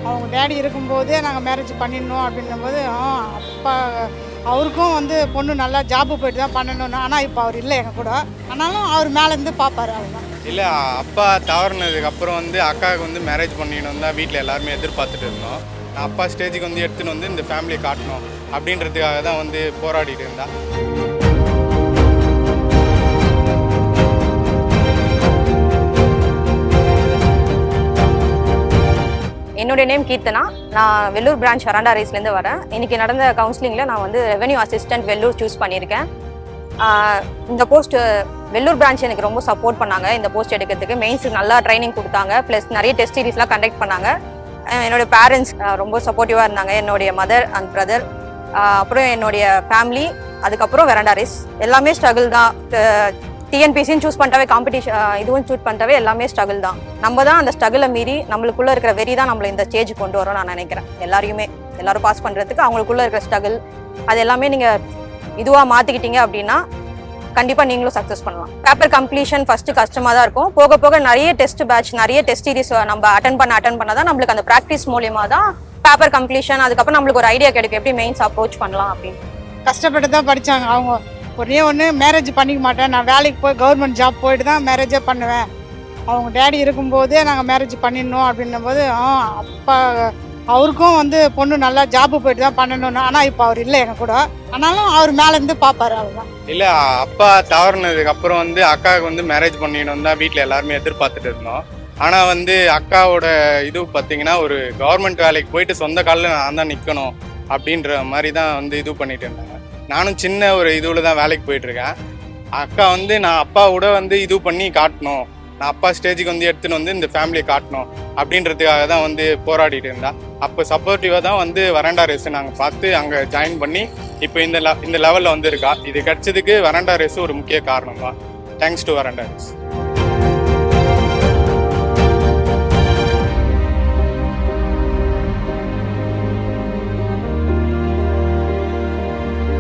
அவங்க டேடி இருக்கும்போதே நாங்கள் மேரேஜ் பண்ணிடணும் அப்படின்னும்போது அப்பா அவருக்கும் வந்து பொண்ணு நல்லா ஜாப்பு போயிட்டு தான் பண்ணணும்னு. ஆனால் இப்போ அவர் இல்லை எங்கள் கூட. ஆனாலும் அவர் மேலேருந்து பார்ப்பார். அதுதான் இல்லை, அப்பா தவறுனதுக்கு அப்புறம் வந்து அக்காவுக்கு வந்து மேரேஜ் பண்ணிக்கணும் தான் வீட்டில் எல்லாருமே எதிர்பார்த்துட்டு இருந்தோம். நான் அப்பா ஸ்டேஜுக்கு வந்து எடுத்துன்னு வந்து இந்த ஃபேமிலியை காட்டணும் அப்படின்றதுக்காக தான் வந்து போராடிட்டு இருந்தா. என்னுடைய நேம் கீர்த்தனா. நான் வெள்ளூர் பிரான்ச் வரண்டா ரேஸ்லேருந்து வரேன். இன்றைக்கி நடந்த கவுன்சிலிங்கில் நான் வந்து ரெவென்யூ அசிஸ்டன்ட் வெள்ளூர் சூஸ் பண்ணியிருக்கேன். இந்த போஸ்ட் வெள்ளூர் பிரான்ச் எனக்கு ரொம்ப சப்போர்ட் பண்ணாங்க. இந்த போஸ்ட் எடுக்கிறதுக்கு மெயின்ஸுக்கு நல்லா ட்ரைனிங் கொடுத்தாங்க. ப்ளஸ் நிறைய டெஸ்ட் சீரீஸ்லாம் கண்டக்ட் பண்ணாங்க. என்னுடைய பேரண்ட்ஸ் ரொம்ப சப்போர்ட்டிவாக இருந்தாங்க. என்னுடைய மதர் அண்ட் பிரதர், அப்புறம் என்னுடைய ஃபேமிலி, அதுக்கப்புறம் வெராண்டா ரேஸ். எல்லாமே ஸ்ட்ரகிள் தான். டிஎன்பிசின்னு சூஸ் பண்ணிட்டாவே, காம்படிஷன் இதுவும் சூஸ் பண்ணிட்டாவே எல்லாமே ஸ்ட்ரகிள் தான். நம்ம தான் அந்த ஸ்ட்ரகிளை மீறி நம்மளுக்குள்ளே இருக்கிற வெறி தான் நம்மளை இந்த ஸ்டேஜ் கொண்டு வரோம் நான் நினைக்கிறேன். எல்லாரும் பாஸ் பண்ணுறதுக்கு அவங்களுக்குள்ளே இருக்கிற ஸ்ட்ரகிள் அது எல்லாமே நீங்கள் இதுவாக மாற்றிக்கிட்டீங்க அப்படின்னா கண்டிப்பாக நீங்களும் சக்ஸஸ் பண்ணலாம். பேப்பர் கம்ப்ளீஷன் ஃபஸ்ட்டு கஷ்டமாக தான் இருக்கும். போக போக நிறைய டெஸ்ட் பேட்ச், நிறைய டெஸ்ட் சீரிஸ் நம்ம அட்டன் பண்ண தான் நம்மளுக்கு அந்த ப்ராக்டிஸ் மூலியமாக தான் பேப்பர் கம்ப்ளீஷன், அதுக்கப்புறம் நம்மளுக்கு ஒரு ஐடியா கிடைக்கும் எப்படி மெயின்ஸ் அப்ரோச் பண்ணலாம் அப்படின்னு. கஷ்டப்பட்டு தான் படித்தாங்க. அவங்க ஒன்று மேரேஜ் பண்ணிக்க மாட்டேன், நான் வேலைக்கு போய் கவர்மெண்ட் ஜாப் போயிட்டு தான் மேரேஜே பண்ணுவேன், அவங்க டேடி இருக்கும்போதே நாங்கள் மேரேஜ் பண்ணிடணும் அப்படின்னும்போது அப்பா அவருக்கும் வந்து பொண்ணு நல்லா ஜாப்பு போயிட்டு தான் பண்ணணும்னு. ஆனால் இப்போ அவர் இல்லை எங்கள் கூட. ஆனாலும் அவர் மேலேருந்து பார்ப்பார். அதுதான் இல்லை, அப்பா தவறுனதுக்கு அப்புறம் வந்து அக்காவுக்கு வந்து மேரேஜ் பண்ணிக்கணும் தான் வீட்டில் எல்லாருமே எதிர்பார்த்துட்டு இருந்தோம். ஆனால் வந்து அக்காவோட இது பார்த்தீங்கன்னா ஒரு கவர்மெண்ட் வேலைக்கு போயிட்டு சொந்த காலில் நான் தான் நிற்கணும் அப்படின்ற மாதிரி தான் வந்து இது பண்ணிட்டு இருந்தாங்க. நானும் சின்ன ஒரு இதுவில் தான் வேலைக்கு போயிட்டுருக்கேன். அக்கா வந்து நான் அப்பாவோட வந்து இது பண்ணி காட்டணும், நான் அப்பா ஸ்டேஜுக்கு வந்து எடுத்துன்னு வந்து இந்த ஃபேமிலியை காட்டணும் அப்படின்றதுக்காக தான் வந்து போராடிட்டு இருந்தா. அப்போ சப்போர்ட்டிவாக தான் வந்து வரண்டா ரேஸ் நாங்கள் பார்த்து அங்கே ஜாயின் பண்ணி இப்போ இந்த லெவலில் வந்து இருக்கா. இது கிடைச்சதுக்கு வரண்டா ரேஸ் ஒரு முக்கிய காரணம் தான். தேங்க்ஸ் டு வரண்டா ரேஸ்.